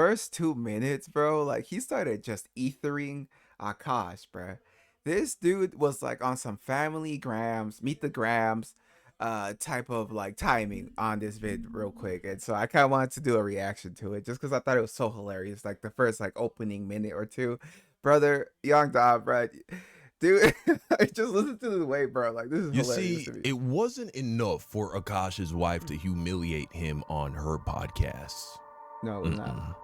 First 2 minutes, bro, like he started just ethering Akash, bro. This dude was like on some family grams, meet the grams, type of like timing on this vid real quick, and so I kind of wanted to do a reaction to it just because I thought it was so hilarious. Like the first like opening minute or two, brother, Young Dog, bro, dude, I just listen to the way, bro. Like this is You hilarious see, to me. it wasn't enough for Akash's wife to humiliate him on her podcasts. No, it's not.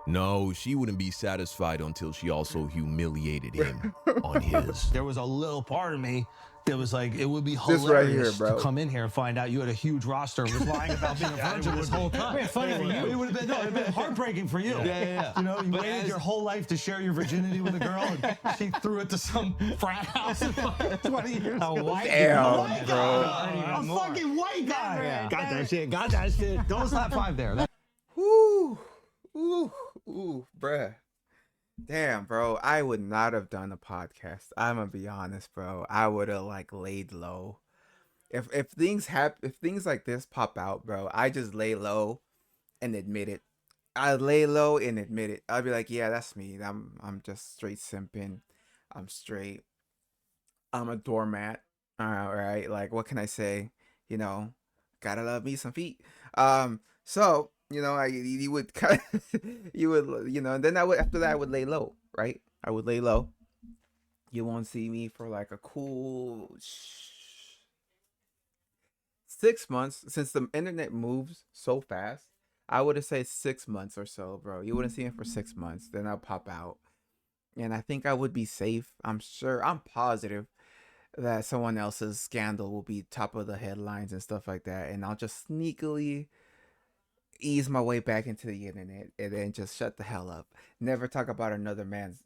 No, she wouldn't be satisfied until she also humiliated him on his. There was a little part of me that was like, it would be This right here, hilarious bro. to come in here and find out you had a huge roster and was lying about being a virgin this whole time. It'd been funny for you. It would have been, no, it'd been heartbreaking for you. Yeah. You know, you waited your whole life to share your virginity with a girl, and she threw it to some frat house 20 years ago. A white Damn, bro. A fucking white guy. Yeah. Got that shit. Got that shit. Don't slap five there. Ooh, bruh. Damn, bro. I would not have done a podcast. I'm gonna be honest, bro. I would have like laid low. If things if things like this pop out, bro, I just lay low and admit it. I lay low and admit it. I'll be like, yeah, that's me. I'm just straight simping. I'm straight. I'm a doormat. All right. Like, what can I say? You know, gotta love me some feet. So you know, you would kind of, you would, you know, and then after that I would lay low, right? I would lay low. You won't see me for like a cool 6 months, since the internet moves so fast. I would have said 6 months or so, bro. You wouldn't see me for 6 months. Then I'll pop out, and I think I would be safe. I'm positive that someone else's scandal will be top of the headlines and stuff like that, and I'll just sneakily ease my way back into the internet and then just shut the hell up. Never talk about another man's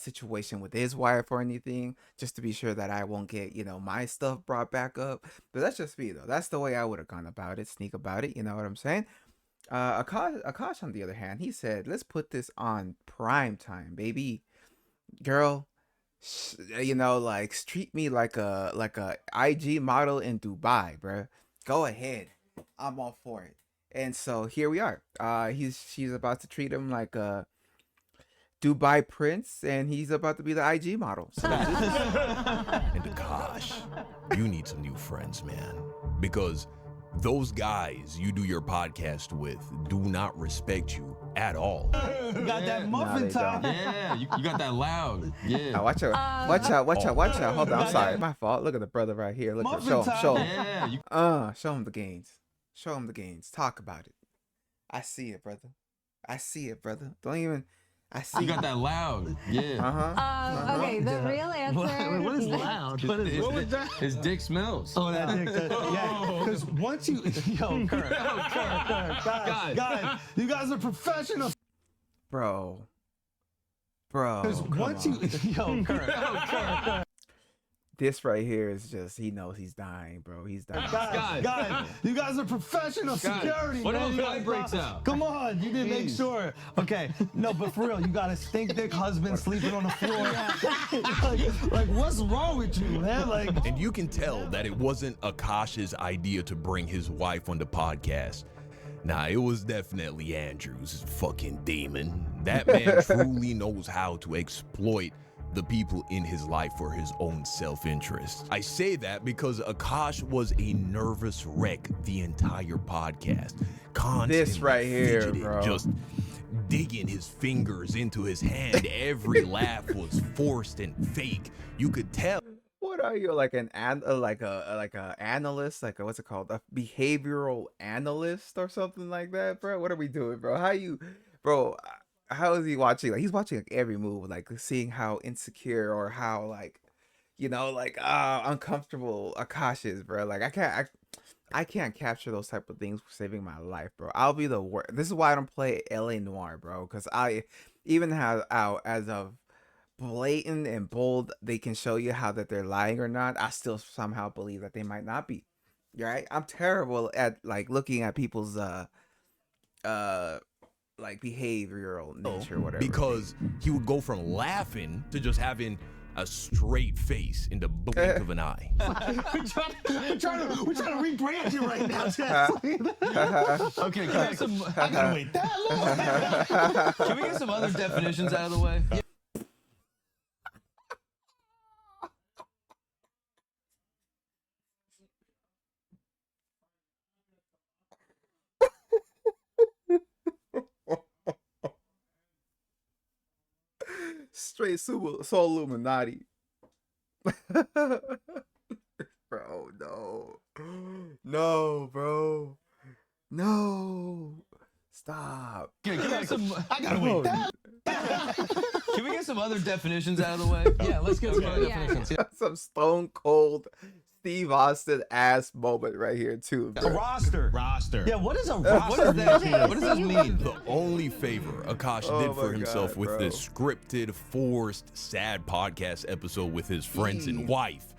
situation with his wife or anything, just to be sure that I won't get, you know, my stuff brought back up. But that's just me though. That's the way I would have gone about it. Sneak about it, you know what I'm saying? Akash on the other hand, he said, let's put this on prime time, baby. Girl, you know, like treat me like a IG model in Dubai, bruh. Go ahead. I'm all for it. And so here we are. She's about to treat him like a Dubai prince, and he's about to be the IG model. So And Akash, you need some new friends, man. Because those guys you do your podcast with do not respect you at all. You got that muffin top. Yeah, you got that loud. Yeah. watch out. Hold on, I'm sorry, my fault. Look at the brother right here. Look at show him. Yeah. Show him the gains. Show him the gains. Talk about it. I see it, brother. Don't even. I see. You got that loud. Yeah. Okay, the real answer. What is loud? What was that? His dick smells. Oh, that dick. Yeah, because once you, yo, Kurt, guys, you guys are professionals. Bro. Because once you, yo, Kurt. This right here is just, he knows he's dying, bro. He's dying. Guys, you guys are professional security. What man. if a fight breaks out? Come on, you didn't make sure. Okay, no, but for real, you got a stink dick husband sleeping on the floor. like, what's wrong with you, man? Like, And you can tell that it wasn't Akash's idea to bring his wife on the podcast. Nah, it was definitely Andrew's fucking demon. That man truly knows how to exploit the people in his life for his own self-interest. I say that because Akash was a nervous wreck the entire podcast. Constantly This right here, fidgeting, bro. just digging his fingers into his hand. Every laugh was forced and fake. You could tell. What are you, like an like a analyst, like a, what's it called, a behavioral analyst or something like that, bro? What are we doing, bro? How is he watching? Like, he's watching like every move, like seeing how insecure or how, like, you know, like uncomfortable Akash is, bro. Like, I can't capture those type of things for saving my life, bro. I'll be the worst. This is why I don't play LA Noir, bro, because I even have out as of blatant and bold they can show you how that they're lying or not, I still somehow believe that they might not be. Right? I'm terrible at like looking at people's like behavioral nature or whatever. Because he would go from laughing to just having a straight face in the blink of an eye. We're trying to rebrand you right now, Jess. Okay, can we get some? I gotta wait that long. Can we get some other definitions out of the way? Straight Soul Illuminati. Bro, no. No, bro. No. Stop. Can we get some? I gotta wait that. Can we get some other definitions out of the way? Yeah, let's get some other Yeah. definitions. Some stone cold Steve Austin ass moment right here, too. A Bro. roster. Roster. Yeah, what is a roster? What does that mean? Okay, What does so this you- mean? The only favor Akash Oh did for my himself God, with bro. this scripted, forced, sad podcast episode with his friends and wife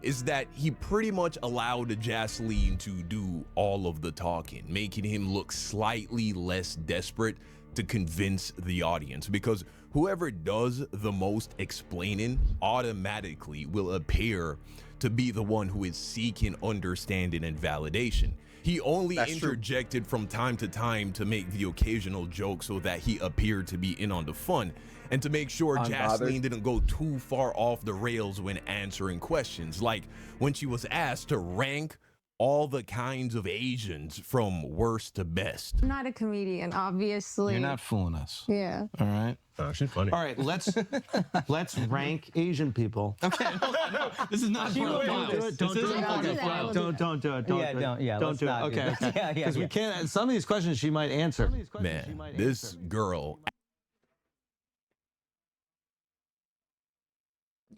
is that he pretty much allowed Jasleen to do all of the talking, making him look slightly less desperate to convince the audience, because whoever does the most explaining automatically will appear to be the one who is seeking understanding and validation. He only That's true. interjected from time to time to make the occasional joke so that he appeared to be in on the fun and to make sure Unbothered. Jasleen didn't go too far off the rails when answering questions, like when she was asked to rank all the kinds of Asians from worst to best. I'm not a comedian, obviously. You're not fooling us. Yeah. All right. Oh, she's funny. All right, let's rank Asian people. Okay, no, this is not part of the Don't do files. it. Don't This do isn't it. I'll part do of the that. I will files. do Don't do it. Don't Yeah, do it. don't- yeah, Don't let's do it. not do Okay. that. Yeah, Because we yeah. can't. Some of these questions she might answer. Man, this girl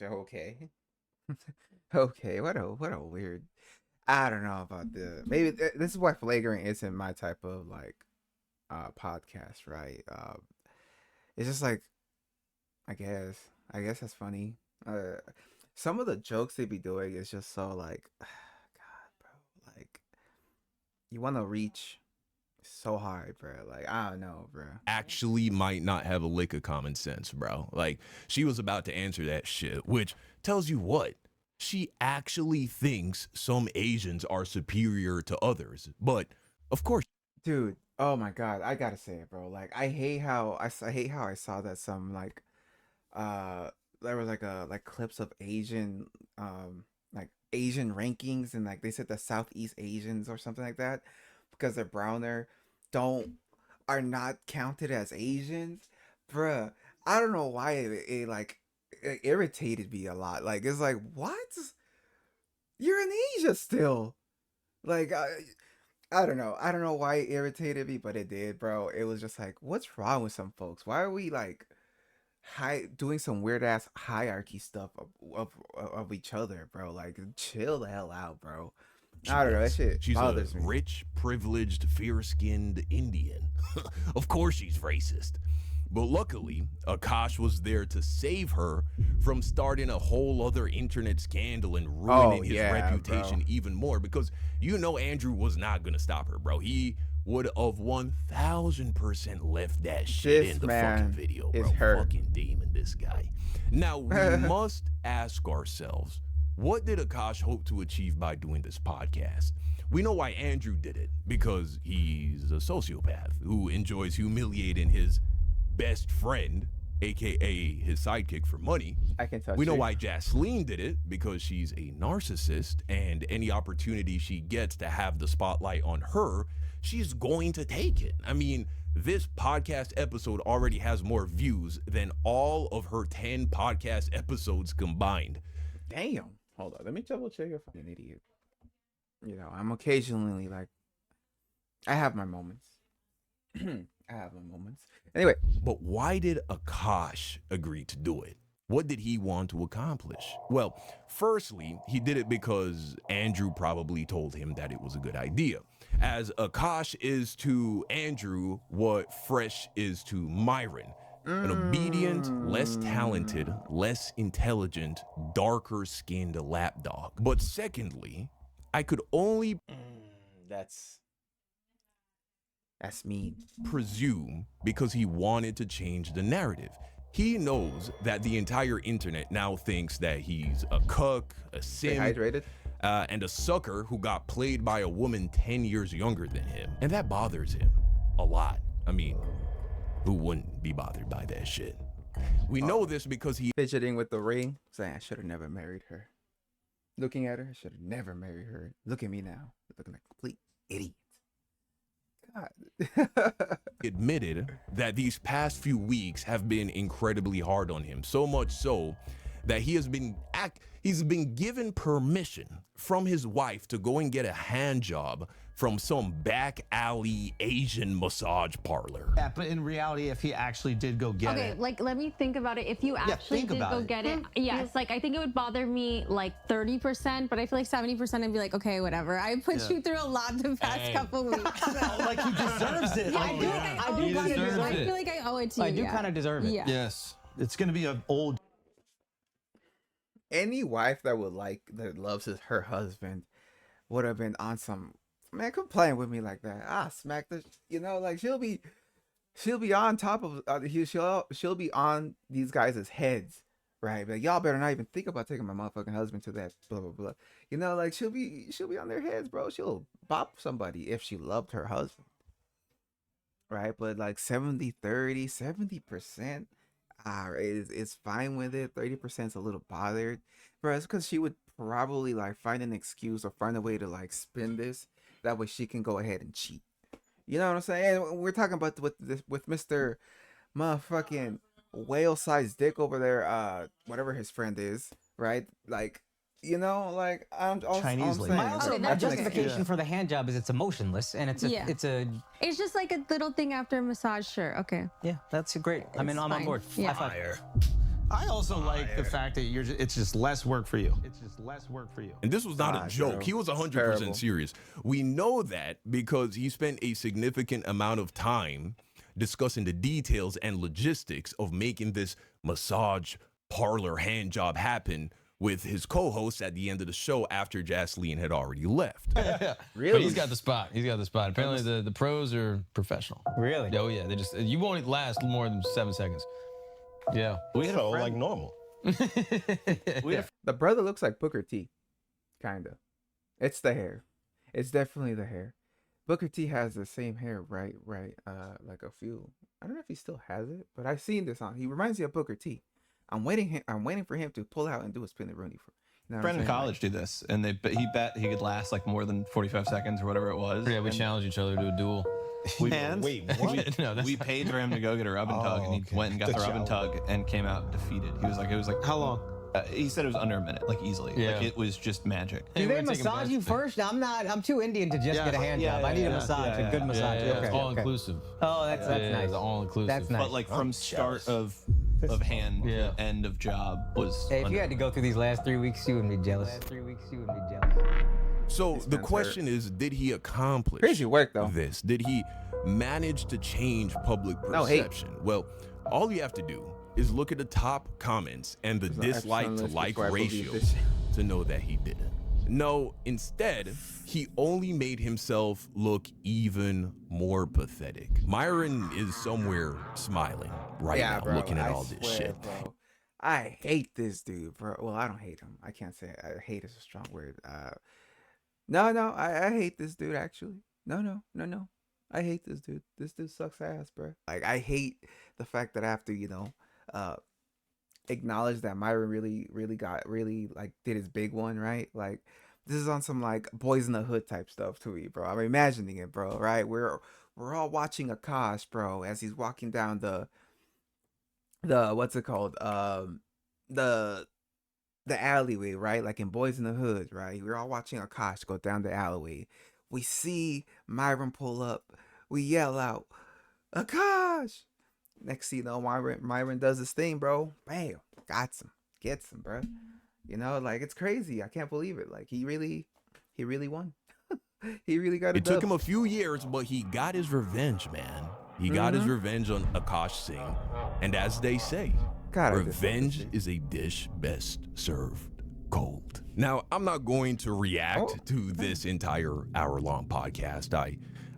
Okay. Okay, what a weird. I don't know about the maybe this is why flagrant isn't my type of like podcast, right? It's just like I guess that's funny. Some of the jokes they be doing is just so like God, bro. Like you want to reach so hard, bro. Like I don't know, bro. actually might not have a lick of common sense, bro. Like, she was about to answer that shit, which tells you what? She actually thinks some Asians are superior to others. But, of course, Dude, oh my God, I gotta say it, bro. Like I hate how I hate how I saw that some like there was like clips of Asian like Asian rankings, and like they said the Southeast Asians or something like that because they're browner are not counted as Asians. Bruh, I don't know why it like it irritated me a lot. Like it's like, what? You're in Asia still. Like I don't know. I don't know why it irritated me, but it did, bro. It was just like, what's wrong with some folks? Why are we like doing some weird ass hierarchy stuff of each other, bro? Like, chill the hell out, bro. I don't know. That shit she's a bothers me. rich, privileged, fair-skinned Indian. Of course she's racist. But luckily, Akash was there to save her from starting a whole other internet scandal and ruining his yeah, reputation bro. even more, because you know Andrew was not going to stop her, bro. He would have 1000% left that shit This in the man fucking video, is bro. hurt. Fucking demon, this guy. Now, we must ask ourselves, what did Akash hope to achieve by doing this podcast? We know why Andrew did it, because he's a sociopath who enjoys humiliating his best friend, aka his sidekick, for money. I can touch We know you. why Jasleen did it, because she's a narcissist, and any opportunity she gets to have the spotlight on her, she's going to take it. I mean, this podcast episode already has more views than all of her 10 podcast episodes combined. Damn. Hold on. Let me double check if I'm an idiot. You know, I'm occasionally like, I have my moments. I have my moments. Anyway, But why did Akash agree to do it? What did he want to accomplish? Well, firstly, he did it because Andrew probably told him that it was a good idea. As Akash is to Andrew what Fresh is to Myron. An obedient, less talented, less intelligent, darker skinned lapdog. But secondly, I could only that's mean. presume because he wanted to change the narrative. He knows that the entire internet now thinks that he's a cuck, a Stay simp, hydrated. and a sucker who got played by a woman 10 years younger than him. And that bothers him a lot. I mean, who wouldn't be bothered by that shit? We know this because he Fidgeting with the ring, saying I should have never married her. Looking at her, I should have never married her. Look at me now, looking like a complete idiot. God. admitted that these past few weeks have been incredibly hard on him, so much so that he's been given permission from his wife to go and get a hand job from some back alley Asian massage parlor. Yeah, but in reality, if he actually did go get Okay, it, like let me think about it. If you actually think did about go it. get it, yes, like I think it would bother me like 30%, but I feel like 70% I'd be like, okay, whatever. I put you through a lot the past couple weeks. So. like he deserves it. Yeah, Like, I do. I owe He it to you. deserves I it. feel like I owe it to you. I do kind of deserve it. Yeah. Yes. it's gonna be an old. Any wife that loves her husband would have been on some, man, quit playing with me like that. Ah, smack the, like she'll be on top of she'll be on these guys' heads, right? Like, y'all better not even think about taking my motherfucking husband to that blah blah blah. Like she'll be on their heads, bro. She'll bop somebody if she loved her husband, right? But like 70% it's fine with it. 30% is a little bothered, bro. It's because she would probably like find an excuse or find a way to like spin this. That way she can go ahead and cheat. You know what I'm saying? And we're talking about with Mr. motherfucking whale-sized dick over there. Whatever his friend is, right? Like, like I'm Chinese lady. My also, Okay, my that's okay. justification for the hand job is it's emotionless and it's a Yeah. It's just like a little thing after a massage. Sure. Okay. yeah, that's great. I mean, It's I'm on fine. board. Yeah. High five. I also like the fact that it's just less work for you. It's just less work for you. And this was not Ah, a joke. bro. He was 100% Terrible. serious. We know that because he spent a significant amount of time discussing the details and logistics of making this massage parlor hand job happen with his co-host at the end of the show after Jasleen had already left. Really? But he's got the spot. Apparently the pros are professional. Really? Oh yeah, you won't last more than 7 seconds. Yeah. So, like normal. The brother looks like Booker T, kinda. It's the hair. It's definitely the hair. Booker T has the same hair, right? Like a few. I don't know if he still has it, but I've seen this on. He reminds me of Booker T. I'm waiting for him to pull out and do a spin the Rooney for. You know what friend I'm in saying? college did this, and he bet he could last like more than 45 seconds or whatever it was. Yeah, we And challenged each other to a duel. and Wait, what? No, that's we paid for him to go get a rub and tug, and he okay. went and got the rub and tug and came out defeated. It was like How long? he said it was under a minute, like easily. Yeah. Like it was just magic. Hey, Do we're they taking massage bets. you first? I'm too Indian to just get a hand job. I need a massage, a good massage. Yeah, Okay, it's all okay. inclusive. Oh, that's nice. It's all inclusive. That's nice. But like from start of hand Yeah. to end of job was. Hey, if you under- had to go through these last 3 weeks, you wouldn't be jealous. So the man's question is, did he accomplish Crazy work, though. this? Did he manage to change public No hate. perception? Well, all you have to do is look at the top comments and the There's no dislike X on to this like before I believe ratio this. to know that he didn't. No, instead, he only made himself look even more pathetic. Myron is somewhere smiling right now, bro, looking at I all this swear, shit. bro. I hate this dude, bro. Well, I don't hate him. I can't say I hate is a strong word. No, I hate this dude actually. No. I hate this dude. This dude sucks ass, bro. Like, I hate the fact that I have to, acknowledge that Myron really like did his big one, right? Like, this is on some like Boys in the Hood type stuff to me, bro. I'm imagining it, bro. Right? We're all watching AKAASH, bro, as he's walking down the what's it called? The alleyway, right? Like in Boys in the Hood, right? We're all watching AKAASH go down the alleyway. We see Myron pull up. We yell out, AKAASH! Next thing you know, Myron does his thing, bro. Bam. Gets him, bro. Like, it's crazy. I can't believe it. Like, he really won. He really got it. It took him a few years, but he got his revenge, man. He got his revenge on AKAASH Singh. And as they say, God, I dislike this revenge dude. is a dish best served cold. Now, I'm not going to react to this entire hour-long podcast.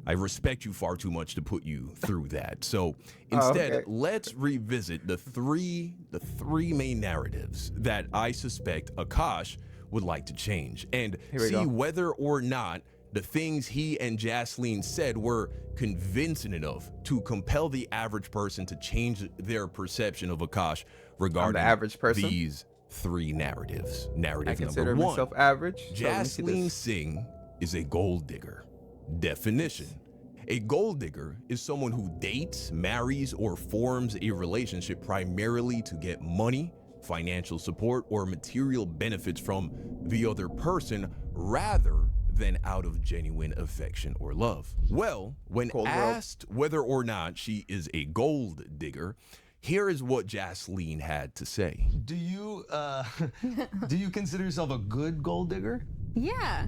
I I respect you far too much to put you through that. So instead, okay. let's revisit the three main narratives that I suspect Akash would like to change, and Here we see go. whether or not the things he and Jasleen said were convincing enough to compel the average person to change their perception of Akash regarding average person? these three narratives. I Narrative consider number one. myself average. So let me see Jasleen this. Singh is a gold digger. Definition. A gold digger is someone who dates, marries, or forms a relationship primarily to get money, financial support, or material benefits from the other person rather than out of genuine affection or love. Well, when Cold world. asked whether or not she is a gold digger, here is what Jasleen had to say. Do you consider yourself a good gold digger? Yeah.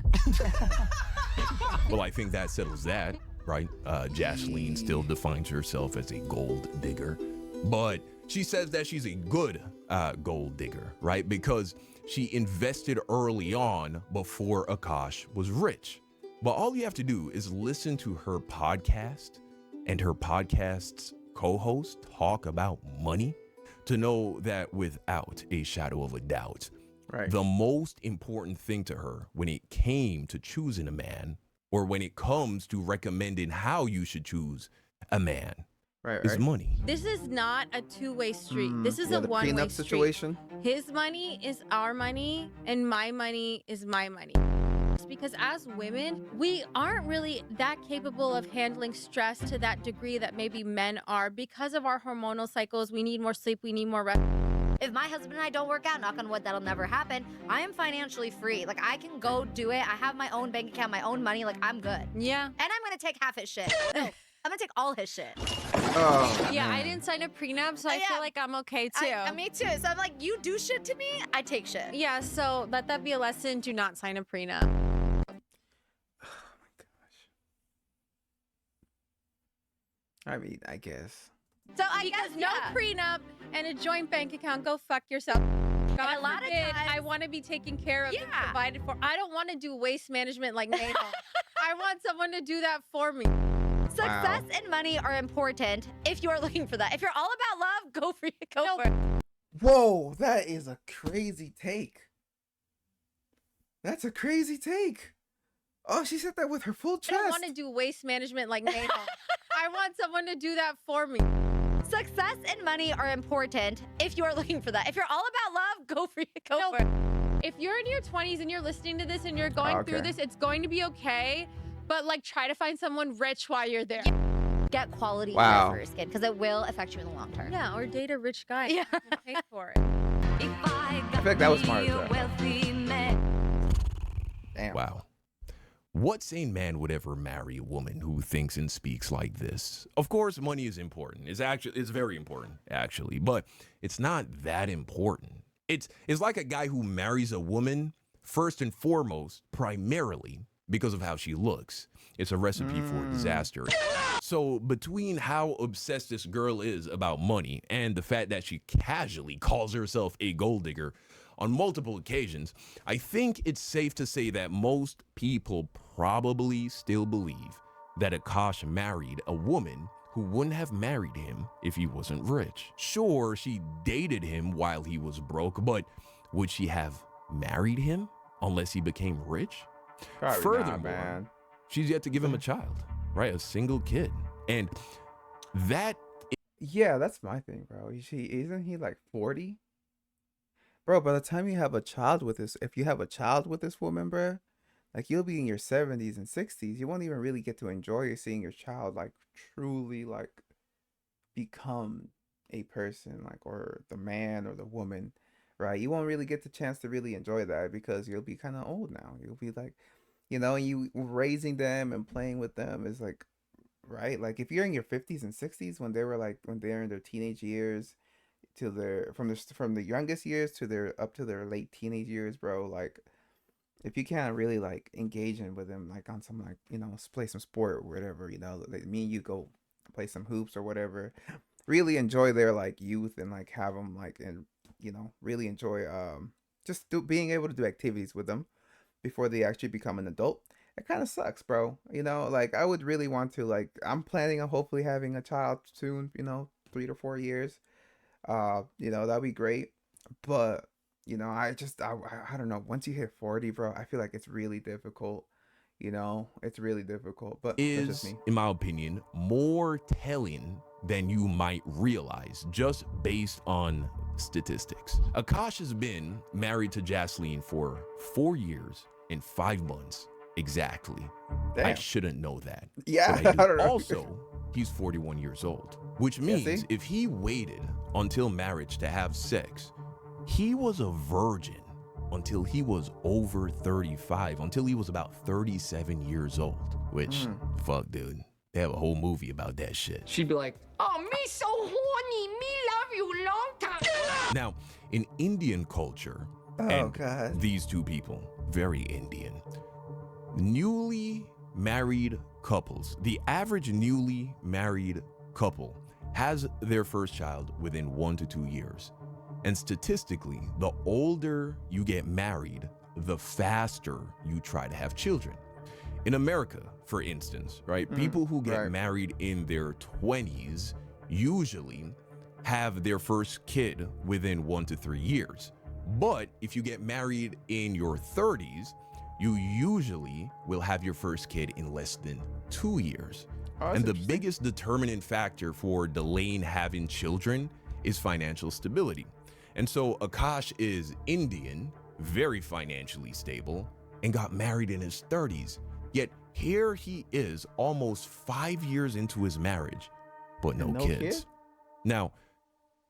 Well, I think that settles that, right? Jasleen still defines herself as a gold digger, but she says that she's a good gold digger, right? Because she invested early on before Akash was rich. But all you have to do is listen to her podcast and her podcast's co-host talk about money to know that without a shadow of a doubt, Right. the most important thing to her when it came to choosing a man, or when it comes to recommending how you should choose a man, Right. is money. This is not a two-way street. This is Yeah, a the one-way prenup street. situation. His money is our money, and my money is my money. It's because as women, we aren't really that capable of handling stress to that degree that maybe men are. Because of our hormonal cycles, we need more sleep, we need more rest. If my husband and I don't work out, knock on wood, that'll never happen. I am financially free. Like, I can go do it. I have my own bank account, my own money. Like, I'm good. Yeah. And I'm gonna take half his shit. No, I'm gonna take all his shit. Oh, Yeah, I man. didn't sign a prenup, so I Yeah. feel like I'm okay too. Me too. So I'm like, you do shit to me, I take shit. Yeah, so let that be a lesson. Do not sign a prenup. I mean, I guess. So I Because guess, no yeah. prenup and a joint bank account, go fuck yourself. God a lot of forbid, times- I want to be taken care of and Yeah. provided for. I don't want to do waste management like Nathan. I want someone to do that for me. Success and money are important if you are looking for that. If you're all about love, go for it. Go for it. Whoa, that is a crazy take. That's a crazy take. Oh, she said that with her full I chest. don't want to do waste management like Nathan. I want someone to do that for me. Success and money are important if you are looking for that. If you're all about love, go for it. Go No. for it. If you're in your 20s and you're listening to this and you're going through Okay. this, it's going to be okay. But like, try to find someone rich while you're there. Get quality Wow. care for your skin because it will affect you in the long term. Yeah, or date a rich guy. Yeah. Pay for it. I feel like that was smart. Though. Damn. Wow. What sane man would ever marry a woman who thinks and speaks like this? Of course, money is important. It's very important, actually, but it's not that important. It's like a guy who marries a woman first and foremost, primarily because of how she looks. It's a recipe for disaster. So between how obsessed this girl is about money and the fact that she casually calls herself a gold digger on multiple occasions, I think it's safe to say that most people probably still believe that Akash married a woman who wouldn't have married him if he wasn't rich. Sure, she dated him while he was broke, but would she have married him unless he became rich? Probably Furthermore, not, man. she's yet to give him a child, right? A single kid. And that Yeah, that's my thing, bro. Isn't he like 40? Bro, by the time you have a child with this, if you have a child with this woman, bro, like you'll be in your 70s and 60s. You won't even really get to enjoy seeing your child like truly like become a person, like, or the man or the woman, right? You won't really get the chance to really enjoy that because you'll be kind of old now. You'll be like, and you raising them and playing with them is like, right? Like if you're in your 50s and 60s when they're in their teenage years to their from the youngest years to their up to their late teenage years, bro, like if you can't really like engage in with them like on some like play some sport or whatever, like me and you go play some hoops or whatever, really enjoy their like youth and like have them like and really enjoy being able to do activities with them before they actually become an adult. it kind of sucks, bro. You know, like I would really want to, like, I'm planning on hopefully having a child soon, you know, 3 to 4 years. You know, that'd be great. But, you know, I don't know. Once you hit 40, bro, I feel like it's really difficult. You know, it's really difficult. But that's just Is, me. in my opinion, more telling than you might realize just based on statistics. Akash has been married to Jasleen for 4 years and 5 months exactly. I Damn. shouldn't know that. Yeah, but I I do. don't know. Also, he's 41 years old, which Yeah, means see? if he waited until marriage to have sex, he was a virgin until he was over 35, until he was about 37 years old, which, fuck, dude. They have a whole movie about that shit. She'd be like, "Oh, me so horny, me love you long time." Now, in Indian culture, Oh, and God. these two people, very Indian, newly married couples, the average newly married couple has their first child within 1 to 2 years. And statistically, the older you get married, the faster you try to have children. In America, for instance, right, people who get right. married in their 20s usually have their first kid within 1 to 3 years. But if you get married in your 30s, you usually will have your first kid in less than 2 years. Oh, that's And the interesting. biggest determinant factor for delaying having children is financial stability. And so Akash is Indian, very financially stable, and got married in his 30s. Yet here he is almost 5 years into his marriage, but no, No kids. kid? Now,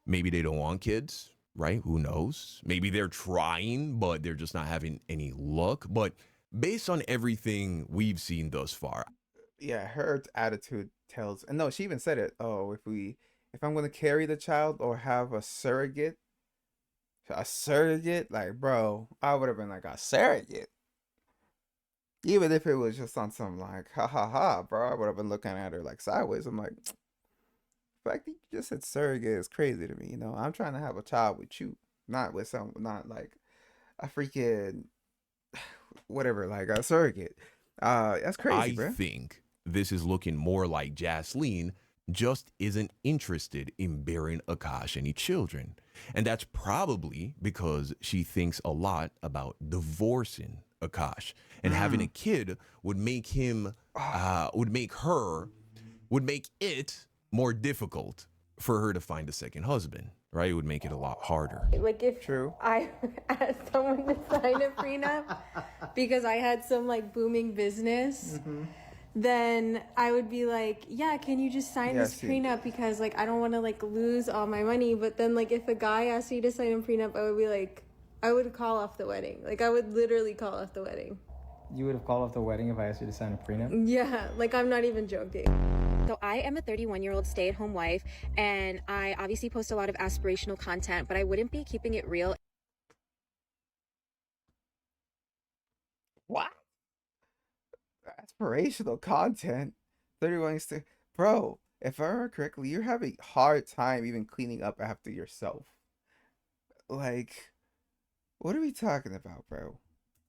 maybe they don't want kids, right? Who knows? Maybe they're trying, but they're just not having any luck. But based on everything we've seen thus far, Yeah, her attitude tells, and no, she even said it. Oh, if I'm gonna carry the child or have a surrogate, like, bro, I would have been like, a surrogate. Even if it was just on some like, ha ha ha, bro, I would have been looking at her like sideways. I'm like, the fact that you just said surrogate is crazy to me. You know, I'm trying to have a child with you, not with not like a freaking whatever, like a surrogate. That's crazy, I bro. think this is looking more like Jasleen just isn't interested in bearing Akash any children. And that's probably because she thinks a lot about divorcing Akash. And having a kid would make him, would make it more difficult for her to find a second husband, right? It would make it a lot harder. Like if True. I asked someone to sign a prenup because I had some like booming business, then I would be like, yeah, can you just sign this prenup because like I don't want to like lose all my money. But then like if a guy asked me to sign a prenup, I would be like, I would call off the wedding. Like I would literally call off the wedding. You would have called off the wedding if I asked you to sign a prenup? Yeah, like I'm not even joking. So I am a 31-year-old stay-at-home wife, and I obviously post a lot of aspirational content, but I wouldn't be keeping it real. What? Aspirational content. 31 st- Bro, if I remember correctly, you're having a hard time even cleaning up after yourself. Like, what are we talking about, bro?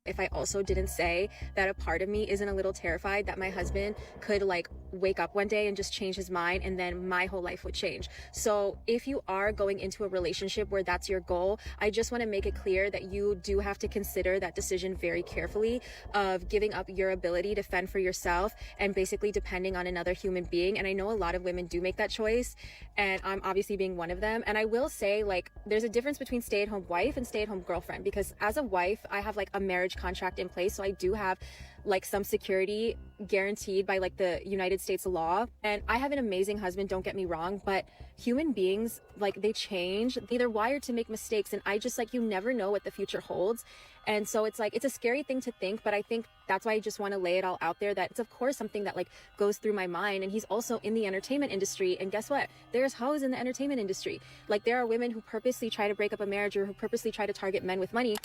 If I also didn't say that a part of me isn't a little terrified that my husband could like wake up one day and just change his mind and then my whole life would change. So if you are going into a relationship where that's your goal, I just want to make it clear that you do have to consider that decision very carefully of giving up your ability to fend for yourself and basically depending on another human being. And I know a lot of women do make that choice, and I'm obviously being one of them. And I will say, like, there's a difference between stay-at-home wife and stay-at-home girlfriend, because as a wife, I have like a marriage contract in place, so I do have like some security guaranteed by like the United States law. And I have an amazing husband, don't get me wrong, but human beings, like, they change. They're wired to make mistakes, and I just like, you never know what the future holds. And so it's like, it's a scary thing to think, but I think that's why I just want to lay it all out there, that it's of course something that like goes through my mind. And he's also in the entertainment industry, and guess what, there's hoes in the entertainment industry. Like, there are women who purposely try to break up a marriage or who purposely try to target men with money.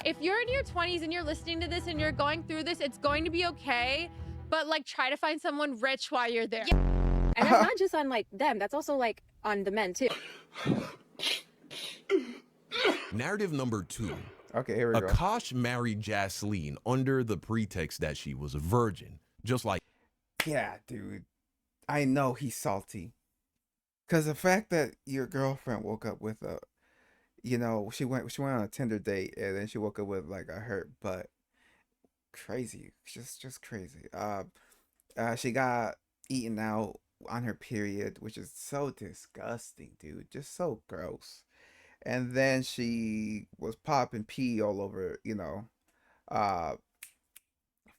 If you're in your 20s and you're listening to this and you're going through this, it's going to be okay. But like, try to find someone rich while you're there. And that's not just on like them, that's also like on the men too. Narrative number 2 Okay, here we go. AKAASH married Jasleen under the pretext that she was a virgin, just like. Yeah, dude. I know he's salty. Cause the fact that your girlfriend woke up with a, you know, she went on a Tinder date and then she woke up with like a hurt butt. Crazy, just crazy. She got eaten out on her period, which is so disgusting, dude. Just so gross. And then she was popping pee all over, you know,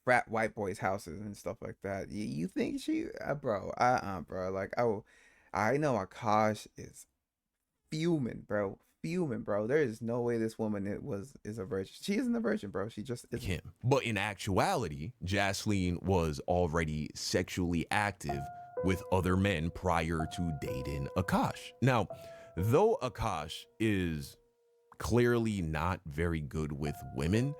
frat white boys' houses and stuff like that. You think she, bro? Bro. Like, I know AKAASH is fuming, bro. Fuming, bro. There is no way this woman is a virgin. She isn't a virgin, bro. She just is him. But in actuality, Jasleen was already sexually active with other men prior to dating AKAASH. Now, though AKAASH is clearly not very good with women,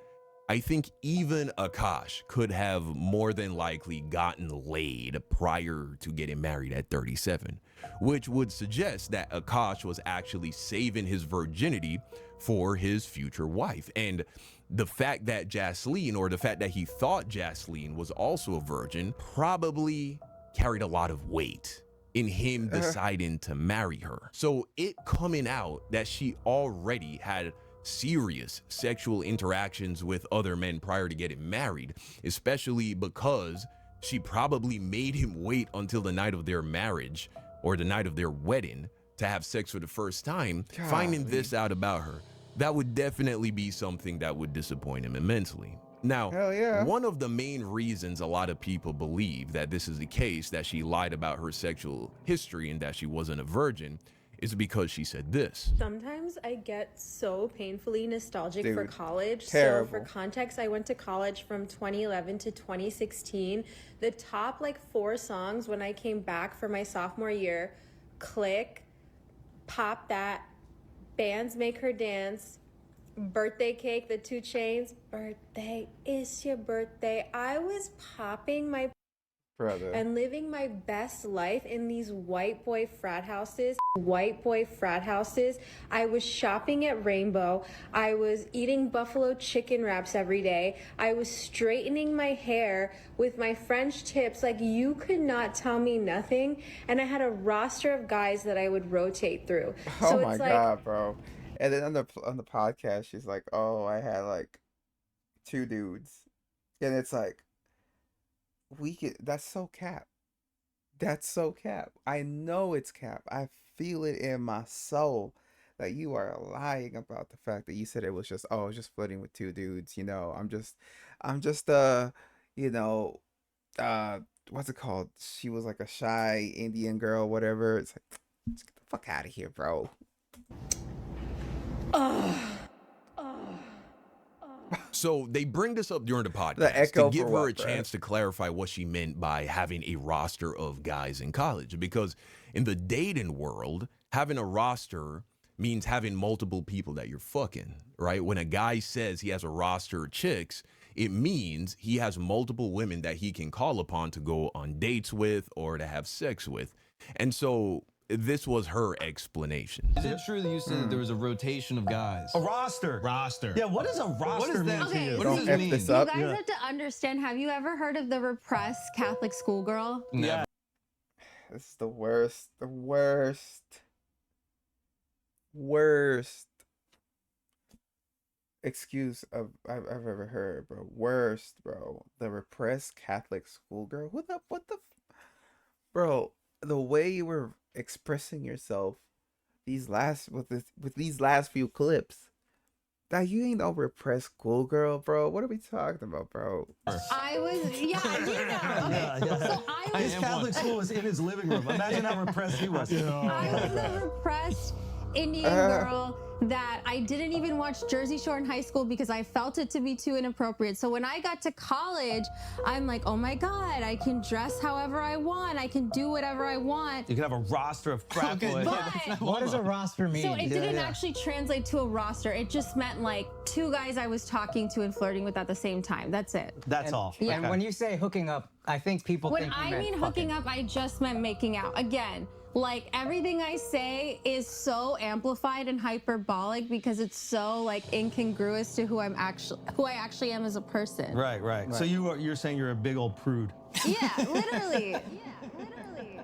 I think even AKAASH could have more than likely gotten laid prior to getting married at 37, which would suggest that AKAASH was actually saving his virginity for his future wife. And the fact that Jasleen, or the fact that he thought Jasleen was also a virgin, probably carried a lot of weight in him deciding to marry her. So it coming out that she already had serious sexual interactions with other men prior to getting married, especially because she probably made him wait until the night of their marriage or the night of their wedding to have sex for the first time. Golly. Finding this out about her, that would definitely be something that would disappoint him immensely. Now, one of the main reasons a lot of people believe that this is the case, that she lied about her sexual history and that she wasn't a virgin, is because she said this. Sometimes I get so painfully nostalgic for Dude, college. terrible. So for context, I went to college from 2011 to 2016. The top like 4 songs when I came back for my sophomore year: Click, Pop That, Bands Make Her Dance, Birthday Cake, the 2 Chainz, Birthday is Your Birthday. I was popping my brother and living my best life in these white boy frat houses. White boy frat houses. I was shopping at Rainbow. I was eating buffalo chicken wraps every day. I was straightening my hair with my French tips. Like, you could not tell me nothing. And I had a roster of guys that I would rotate through. Oh my God, bro. And then on the podcast, she's like, "Oh, I had like 2 dudes," and it's like, that's so cap. That's so cap. I know it's cap. I feel it in my soul that you are lying about the fact that you said it was just, oh, I was just flirting with 2 dudes. You know, I'm just you know, what's it called? She was like a shy Indian girl, whatever. It's like, just get the fuck out of here, bro. So they bring this up during the podcast to give her a chance to clarify what she meant by having a roster of guys in college. Because in the dating world, having a roster means having multiple people that you're fucking, right? When a guy says he has a roster of chicks, it means he has multiple women that he can call upon to go on dates with or to have sex with. And so this was her explanation. Is it true that you said that there was a rotation of guys? A roster. Roster. Yeah, what does a roster mean to you? What does this mean? You guys have to understand, have you ever heard of the repressed Catholic schoolgirl? Never. This is the worst. The worst excuse I've ever heard, bro. Worst, bro. The repressed Catholic schoolgirl. What the bro? The way you were expressing yourself these last few clips, that you ain't no repressed schoolgirl, bro. What are we talking about, bro? I was, yeah, you know. Okay. So I was. His Catholic school was in his living room. Imagine how repressed he was. I was a repressed Indian girl that I didn't even watch Jersey Shore in high school because I felt it to be too inappropriate. So when I got to college, I'm like, oh my God, I can dress however I want. I can do whatever I want. You can have a roster of frat boys. What does a roster mean? So it didn't actually translate to a roster. It just meant like 2 guys I was talking to and flirting with at the same time. That's it. That's all. And when you say hooking up, I think people When think you I meant mean fucking. hooking up, I just meant making out. Again, Like everything I say is so amplified and hyperbolic because it's so like incongruous to who I actually am as a person. Right. So you're saying you're a big old prude. Yeah, literally.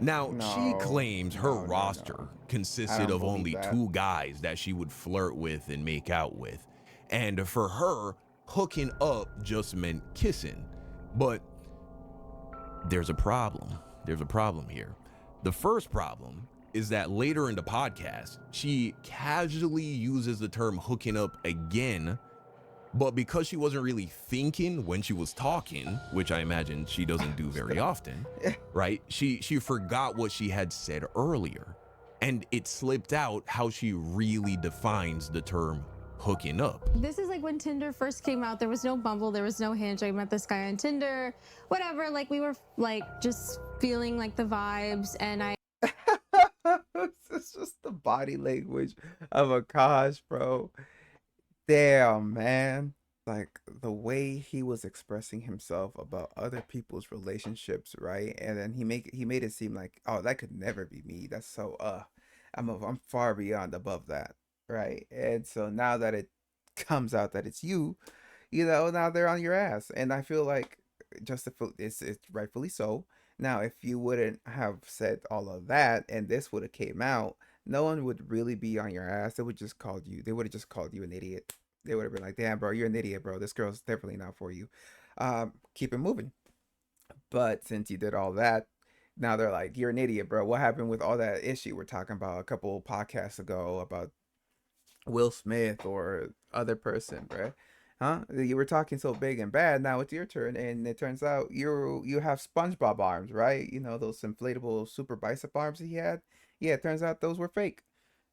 Now, she No, claims her no, no, roster no. I consisted don't of believe only that. 2 guys that she would flirt with and make out with. And for her, hooking up just meant kissing. But there's a problem. There's a problem here. The first problem is that later in the podcast, she casually uses the term hooking up again, but because she wasn't really thinking when she was talking, which I imagine she doesn't do very often, right? She forgot what she had said earlier, and it slipped out how she really defines the term hooking up. This is like when Tinder first came out. There was no Bumble, there was no Hinge. I met this guy on Tinder, whatever. Like we were like just feeling like the vibes, and I It's just the body language of AKAASH, bro. Damn, man. Like the way he was expressing himself about other people's relationships, right? And then he made it seem like, oh, that could never be me. That's so I'm far beyond above that, right? And so now that it comes out that it's you, now they're on your ass. And I feel like it's rightfully so. Now, if you wouldn't have said all of that and this would have came out, no one would really be on your ass. They would have just called you an idiot. They would have been like, damn, bro, you're an idiot, bro. This girl's definitely not for you. Keep it moving. But since you did all that, now they're like, you're an idiot, bro. What happened with all that issue we're talking about a couple podcasts ago about Will Smith or other person, bro? Huh? You were talking so big and bad. Now it's your turn, and it turns out you have SpongeBob arms, right? Those inflatable super bicep arms he had. Yeah, it turns out those were fake.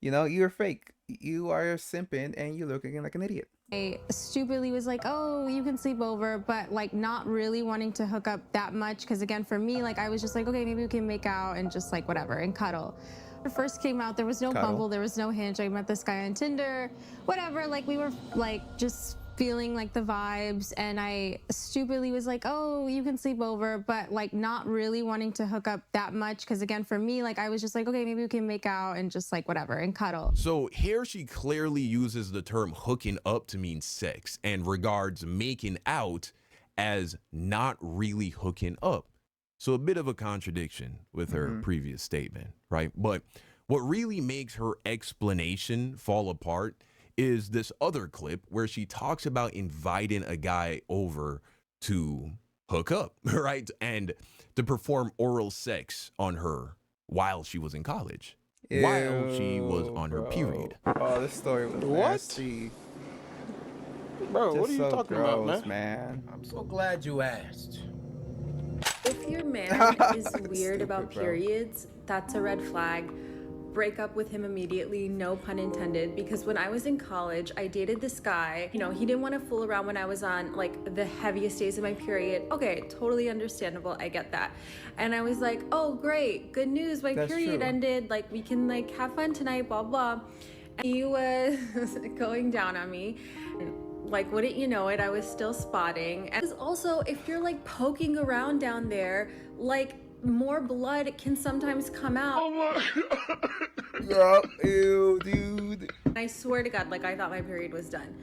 You're fake. You are simping, and you're looking like an idiot. I stupidly was like, oh, you can sleep over, but like not really wanting to hook up that much. Because again, for me, like I was just like, okay, maybe we can make out and just like whatever and cuddle. When it first came out, there was no Bumble, there was no Hinge. I met this guy on Tinder, whatever. Like we were like just feeling like the vibes, and I stupidly was like, oh, you can sleep over, but like not really wanting to hook up that much. Because again, for me, like I was just like, okay, maybe we can make out and just like whatever and cuddle. So here she clearly uses the term hooking up to mean sex and regards making out as not really hooking up. So a bit of a contradiction with her previous statement, right? But what really makes her explanation fall apart is this other clip where she talks about inviting a guy over to hook up, right? And to perform oral sex on her while she was in college, while she was on her period. Oh, this story was nasty. Bro, Just what are you so talking gross, about, man? I'm so glad you asked. If your man is weird about bro. periods, that's a red flag. Break up with him immediately, no pun intended, because when I was in college, I dated this guy. He didn't want to fool around when I was on like the heaviest days of my period. Okay, totally understandable, I get that. And I was like, oh great, good news, my period ended, like we can like have fun tonight, blah blah. And he was going down on me. Like, wouldn't you know it, I was still spotting. And also, if you're like poking around down there, like more blood can sometimes come out. Oh my God. Yeah, ew, dude. And I swear to God, like I thought my period was done.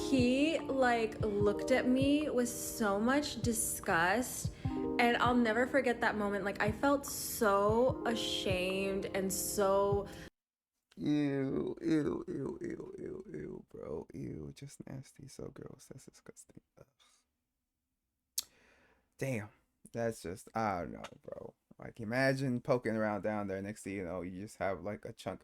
He like looked at me with so much disgust, and I'll never forget that moment. Like I felt so ashamed and so Ew, bro. Ew, just nasty. So gross. That's disgusting. Ugh. Damn. That's just, I don't know, bro. Like, imagine poking around down there. Next thing you know, you just have like a chunk.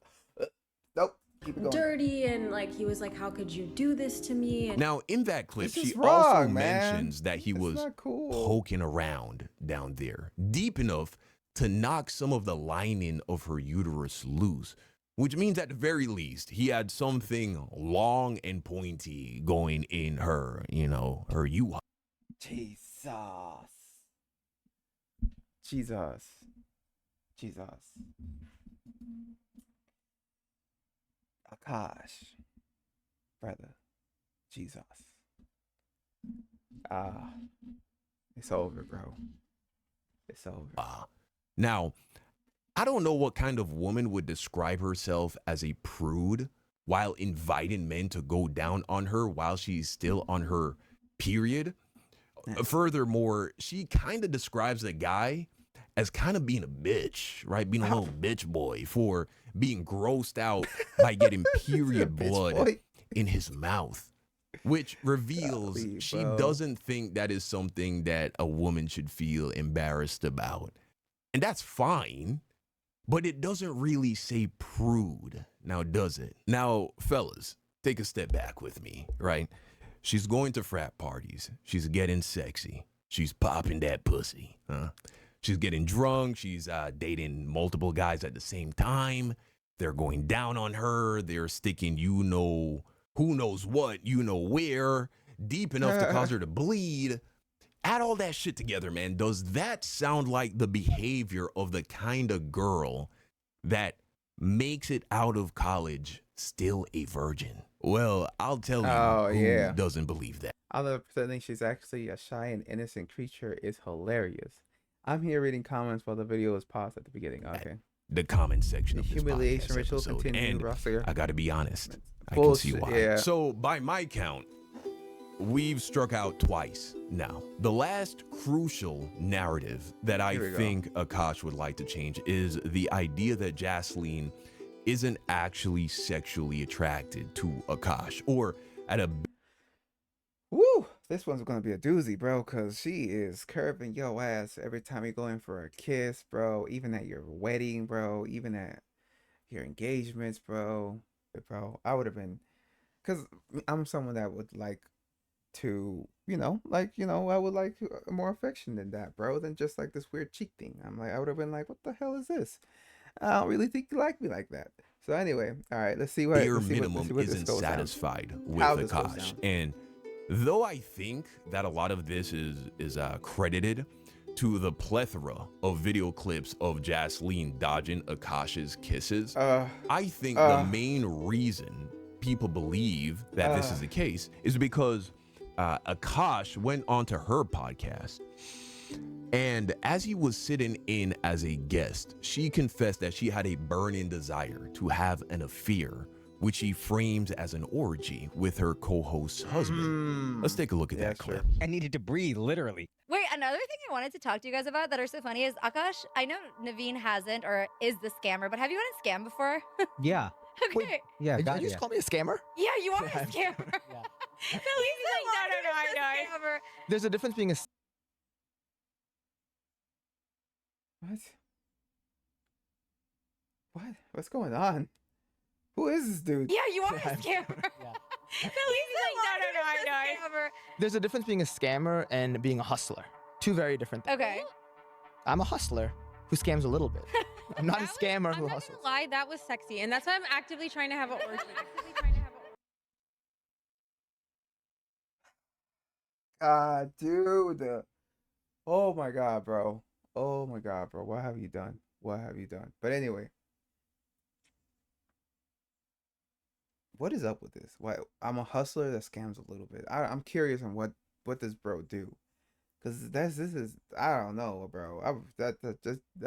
Nope. Keep it going. dirty, and like he was like, how could you do this to me? And Now, in that clip, This is she wrong, also man. mentions that he That's was not cool. poking around down there deep enough to knock some of the lining of her uterus loose, which means at the very least, he had something long and pointy going in her, her U. Jesus. AKAASH. Brother. Jesus. It's over, bro. It's over. Now, I don't know what kind of woman would describe herself as a prude while inviting men to go down on her while she's still on her period. Furthermore, she kind of describes a guy as kind of being a bitch, right? Being a little bitch boy for being grossed out by getting period blood in his mouth, which reveals she doesn't think that is something that a woman should feel embarrassed about. And that's fine, but it doesn't really say prude, now does it? Now, fellas, take a step back with me, right? She's going to frat parties. She's getting sexy. She's popping that pussy, huh? She's getting drunk. She's dating multiple guys at the same time. They're going down on her. They're sticking who knows what, where, deep enough to cause her to bleed. Add all that shit together, man. Does that sound like the behavior of the kind of girl that makes it out of college still a virgin? Well, I'll tell you who doesn't believe that. Although pretending she's actually a shy and innocent creature is hilarious. I'm here reading comments while the video is paused at the beginning. Okay. The comment section of this humiliation podcast ritual episode. continued. And I gotta be honest, I can see why. Yeah. So by my count, we've struck out twice now. The last crucial narrative that I think AKAASH would like to change is the idea that Jasleen isn't actually sexually attracted to AKAASH, or at a... Woo! This one's gonna be a doozy, bro, because she is curving your ass every time you go in for a kiss, bro. Even at your wedding, bro. Even at your engagements, bro. I would have been... Because I'm someone that would like to, I would like more affection than that, bro, than just like this weird cheek thing. I would have been like, what the hell is this? I don't really think you like me like that. So anyway, all right, let's see what bare minimum isn't satisfied with AKAASH. And though I think that a lot of this is credited to the plethora of video clips of Jasleen dodging AKAASH's kisses, I think the main reason people believe that this is the case is because AKAASH went onto her podcast, and as he was sitting in as a guest, she confessed that she had a burning desire to have an affair, which she frames as an orgy with her co-host's husband. Let's take a look at that clip. I needed to breathe, literally. Wait, another thing I wanted to talk to you guys about that are so funny is, AKAASH, I know Naveen hasn't or is the scammer, but have you gotten scammed before? Yeah. Okay. Wait, yeah, Did you just call me a scammer? Yeah, you are a scammer. Yeah. No. There's a difference being a... What? What's going on? Who is this dude? Yeah, you are a scammer. There's a difference being a scammer and being a hustler. Two very different things. Okay. I'm a hustler who scams a little bit. I'm not a scammer who I'm not hustles. gonna lie, that was sexy, and that's why I'm actively trying to have an orgy. Dude. Oh my god, bro. Oh my god, bro. What have you done? What have you done? But anyway. What is up with this? Why I'm a hustler that scams a little bit. I'm curious on what does bro do? Cause this is I don't know, bro. That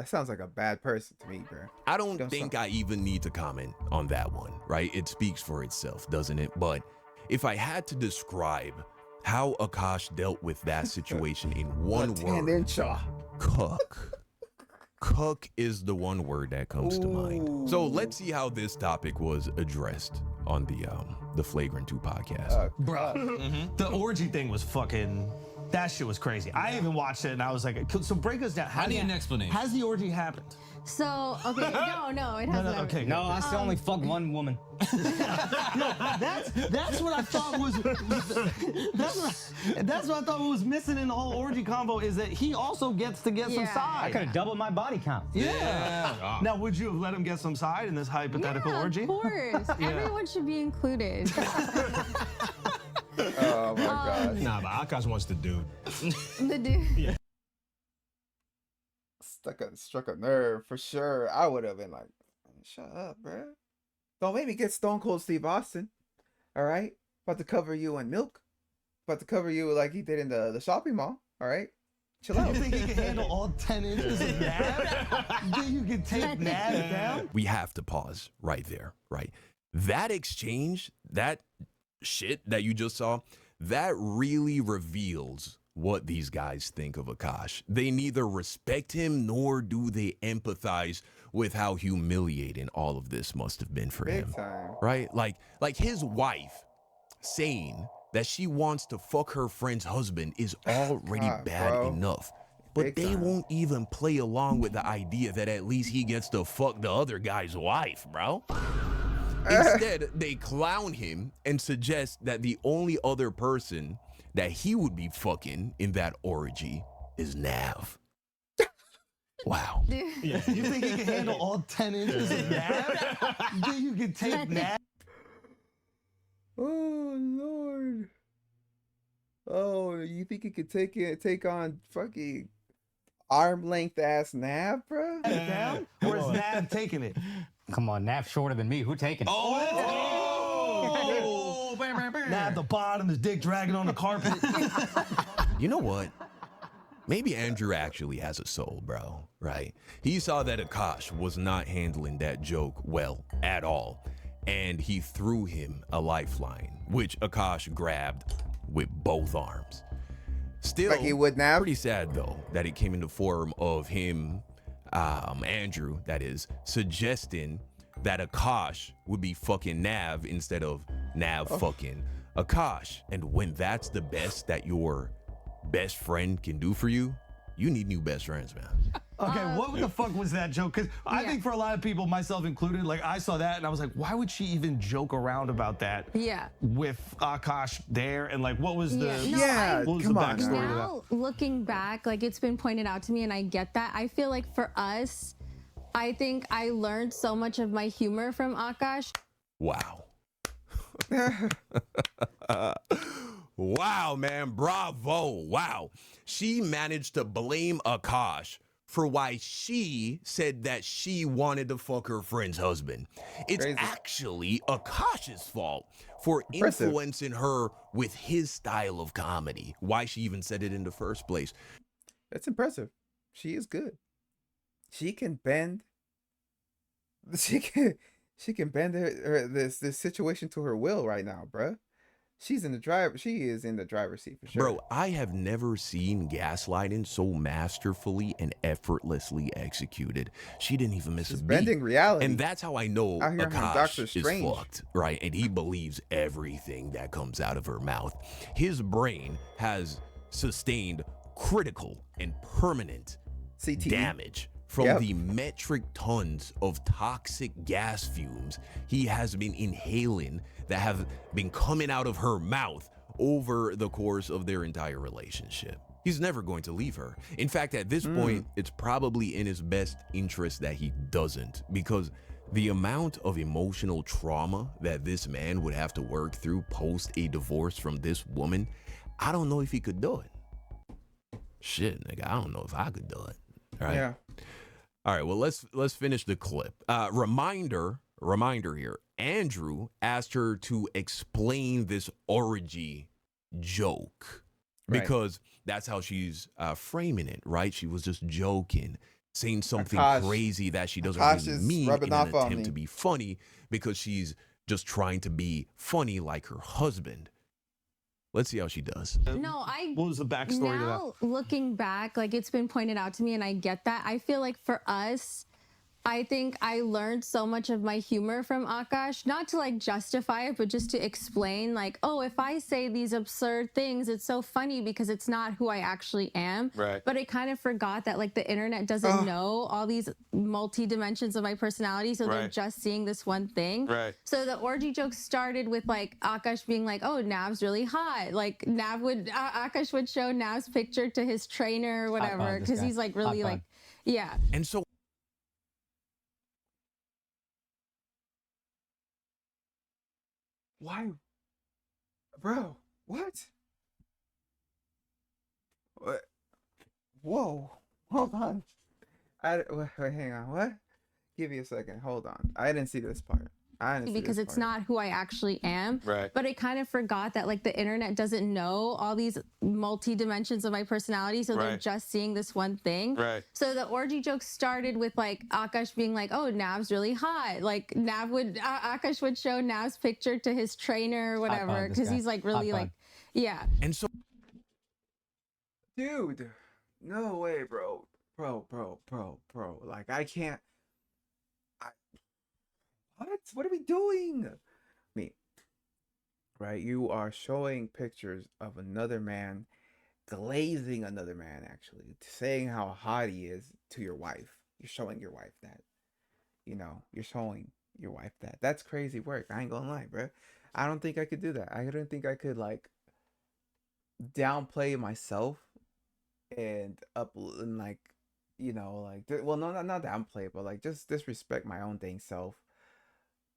sounds like a bad person to me, bro. I don't think I even need to comment on that one, right? It speaks for itself, doesn't it? But if I had to describe how AKAASH dealt with that situation in one word, cook. Cook is the one word that comes to mind. So let's see how this topic was addressed on the Flagrant 2 podcast. The orgy thing was fucking... That shit was crazy. I even watched it and I was like, so break us down. I need an explanation. Has the orgy happened? So, okay, no, it hasn't. Okay, no, I still only fucked one woman. No, that's what I thought was that's what I thought was missing in the whole orgy combo is that he also gets to get some side. I could have doubled my body count. Yeah. Now, would you have let him get some side in this hypothetical orgy? Of course. Everyone should be included. Oh my god. Nah, but AKAASH wants the dude. The dude. Yeah. Struck a nerve for sure. I would have been like, shut up, bro. Don't make me get Stone Cold Steve Austin. All right? About to cover you in milk. About to cover you like he did in the shopping mall. All right? Chill out. You think he can handle all 10 inches of that? can take Nav down? We have to pause right there, right? That exchange, that shit that you just saw, that really reveals what these guys think of AKAASH. They neither respect him nor do they empathize with how humiliating all of this must have been for him. Time. Right? Like his wife saying that she wants to fuck her friend's husband is already bad enough. But they won't even play along with the idea that at least he gets to fuck the other guy's wife, bro. Instead, they clown him and suggest that the only other person that he would be fucking in that orgy is Nav. Wow. Yeah. You think he can handle all 10 inches of Nav? You think you can take Nav? Oh Lord. Oh, you think he could take on fucking arm length ass Nav, bro? Down? Or is Nav taking it? Come on, Nav shorter than me. Who taking it? Oh! Nav at the bottom, his dick dragging on the carpet. You know what? Maybe Andrew actually has a soul, bro, right? He saw that AKAASH was not handling that joke well at all, and he threw him a lifeline, which AKAASH grabbed with both arms. Still, like he would Nav? Pretty sad, though, that it came in the form of him, Andrew, that is, suggesting that AKAASH would be fucking Nav instead of Nav fucking AKAASH. And when that's the best that your best friend can do for you, you need new best friends, man. Okay, what the fuck was that joke? Because I think for a lot of people, myself included, like I saw that and I was like, why would she even joke around about that? Yeah. With AKAASH there, and like, what was the No, what was the backstory to that? Now looking back, like it's been pointed out to me, and I get that. I feel like for us, I think I learned so much of my humor from AKAASH. Wow. Wow, man. Bravo. Wow. She managed to blame AKAASH for why she said that she wanted to fuck her friend's husband. It's actually AKAASH's fault for influencing her with his style of comedy. Why she even said it in the first place. That's impressive. She is good. She can bend. She can bend this situation to her will right now, bruh. She's in the driver. She is in the driver's seat for sure. Bro, I have never seen gaslighting so masterfully and effortlessly executed. She didn't even miss a beat. Bending reality. And that's how I know Out here on Doctor AKAASH is Strange. fucked, right? And he believes everything that comes out of her mouth. His brain has sustained critical and permanent CTE damage from the metric tons of toxic gas fumes he has been inhaling that have been coming out of her mouth over the course of their entire relationship. He's never going to leave her. In fact, at this point, it's probably in his best interest that he doesn't, because the amount of emotional trauma that this man would have to work through post a divorce from this woman, I don't know if he could do it. Shit, nigga, I don't know if I could do it. Right? Yeah. All right, well, let's finish the clip. Reminder here. Andrew asked her to explain this orgy joke because that's how she's framing it, right? She was just joking, saying something crazy that she doesn't really mean in an attempt to be funny because she's just trying to be funny like her husband. Let's see how she does. No, What was the backstory to that? now looking back, like it's been pointed out to me, and I get that. I feel like for us, I think I learned so much of my humor from AKAASH, not to like justify it, but just to explain like, oh, if I say these absurd things, it's so funny because it's not who I actually am. Right. But I kind of forgot that like the internet doesn't know all these multi-dimensions of my personality, so they're just seeing this one thing. Right. So the orgy joke started with like AKAASH being like, oh, Nav's really hot. Like AKAASH would show Nav's picture to his trainer or whatever, because he's like really like, yeah. And so Why? Bro, what? What? Whoa. Hold on. Wait, hang on. What? Give me a second. Hold on. I didn't see this part. because it's not who I actually am. Right. But I kind of forgot that like the internet doesn't know all these multi dimensions of my personality, so they're Right. just seeing this one thing. Right. So the orgy joke started with like Akash being like, "Oh, Nav's really hot." Like Akash would show Nav's picture to his trainer or whatever because he's like really like, yeah. And so, dude, no way, bro. Like I can't. What are we doing? Right? You are showing pictures of another man, glazing another man, actually, saying how hot he is to your wife. You're showing your wife that. You're showing your wife that. That's crazy work. I ain't gonna lie, bro. I don't think I could do that. I don't think I could, like, downplay myself and like, well, no, not downplay, but, like, just disrespect my own dang self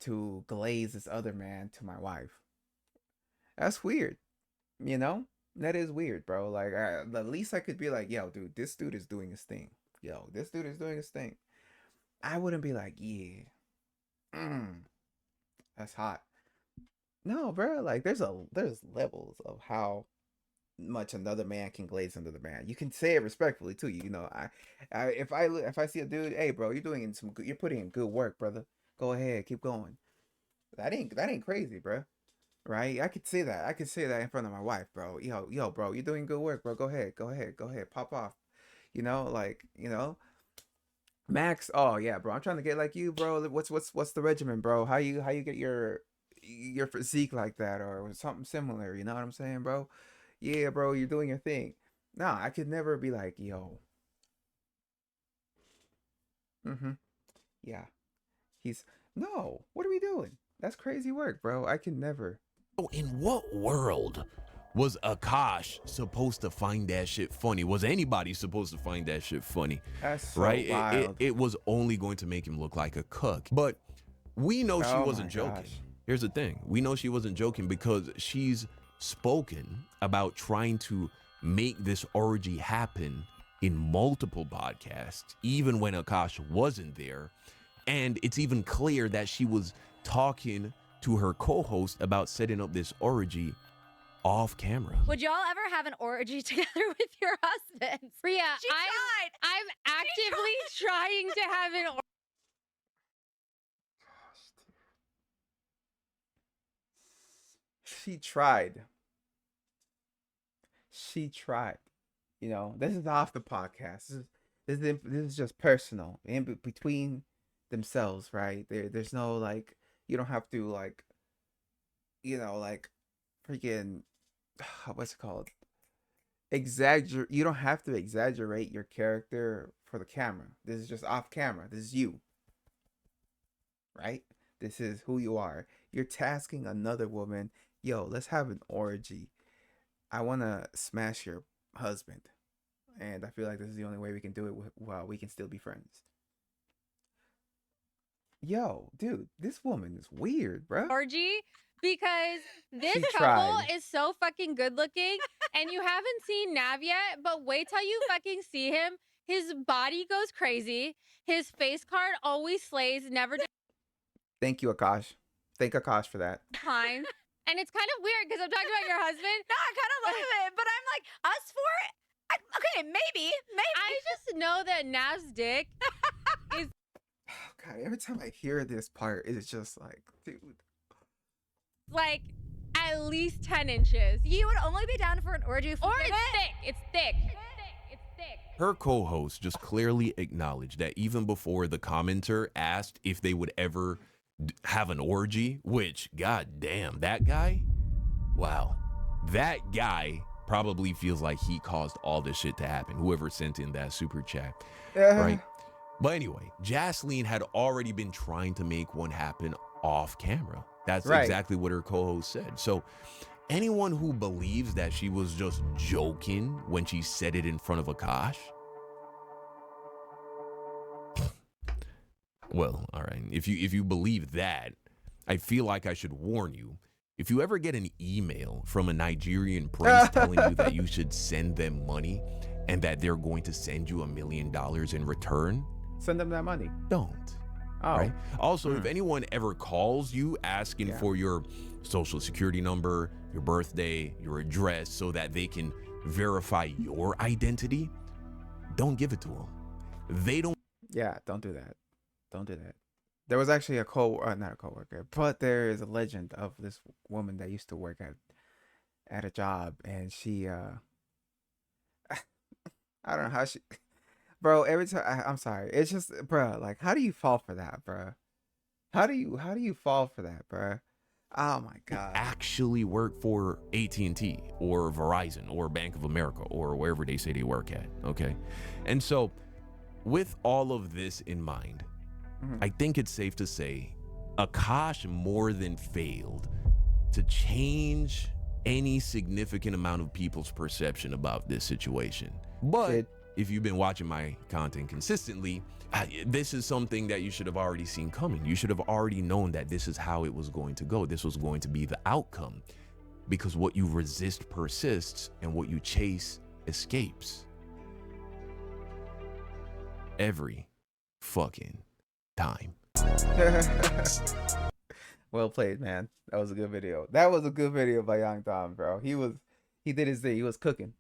to glaze this other man to my wife. That's weird, that is weird, bro. Like, at least I could be like, yo, dude, this dude is doing his thing. I wouldn't be like, yeah, that's hot. No, bro. Like, there's levels of how much another man can glaze another man. You can say it respectfully too. If I see a dude, hey, bro, you're putting in good work, brother. Go ahead, keep going. That ain't crazy, bro. Right? I could say that. I could say that in front of my wife, bro. Yo, bro, you're doing good work, bro. Go ahead, pop off. Max. Oh yeah, bro. I'm trying to get like you, bro. What's the regimen, bro? How you get your physique like that, or something similar? You know what I'm saying, bro? Yeah, bro, you're doing your thing. Nah, I could never be like, yo. Yeah. No, what are we doing? That's crazy work, bro. I can never. In what world was AKAASH supposed to find that shit funny? Was anybody supposed to find that shit funny? That's so right? wild. It was only going to make him look like a cuck. But we know she wasn't joking. Gosh. Here's the thing. We know she wasn't joking because she's spoken about trying to make this orgy happen in multiple podcasts, even when AKAASH wasn't there. And it's even clear that she was talking to her co-host about setting up this orgy off camera. Would y'all ever have an orgy together with your husband? Rhea, She tried. I'm actively trying to have an orgy. She tried. This is off the podcast. This is just personal, in between themselves, right? There's no, like, you don't have to, like, like, freaking, what's it called? You don't have to exaggerate your character for the camera. This is just off camera. This is you, right? This is who you are. You're tasking another woman, yo, let's have an orgy. I want to smash your husband. And I feel like this is the only way we can do it while we can still be friends. Yo, dude, this woman is weird, bro. Orgy, because this She couple tried. is so fucking good looking, and you haven't seen Nav yet, but wait till you fucking see him. His body goes crazy. His face card always slays, never Thank you, AKAASH. Thank AKAASH for that. declines. And it's kind of weird because I'm talking about your husband. No, I kind of love it, but I'm like, us four? Okay, maybe. I just know that Nav's dick is God, every time I hear this part, it's just like, dude. like at least 10 inches. You would only be down for an orgy if we Or did it's it? thick. It's thick. It's thick. Her co-host just clearly acknowledged that even before the commenter asked if they would ever have an orgy, which, god damn, that guy, wow, that guy probably feels like he caused all this shit to happen, whoever sent in that super chat, right? But anyway, Jasleen had already been trying to make one happen off camera. That's Right. exactly what her co-host said. So anyone who believes that she was just joking when she said it in front of AKAASH, well, all right. If you believe that, I feel like I should warn you. If you ever get an email from a Nigerian prince telling you that you should send them money and that they're going to send you $1 million in return, Send them that money. don't. Right. Also, if anyone ever calls you asking for your social security number, your birthday, your address, so that they can verify your identity, don't give it to them. They don't. Yeah, don't do that. Don't do that. There was actually not a coworker, but there is a legend of this woman that used to work at a job, and she I don't know how she, bro. Every time I'm sorry, it's just, bro. Like, how do you fall for that, bro? How do you fall for that, bro? Oh my god. Actually work for AT&T or Verizon or Bank of America or wherever they say they work at. Okay, and so with all of this in mind, I think it's safe to say AKAASH more than failed to change any significant amount of people's perception about this situation. But if you've been watching my content consistently, this is something that you should have already seen coming. You should have already known that this is how it was going to go. This was going to be the outcome, because what you resist persists and what you chase escapes. Every fucking time. Well played, man. That was a good video. That was a good video by Young Dom, bro. He did his thing. He was cooking.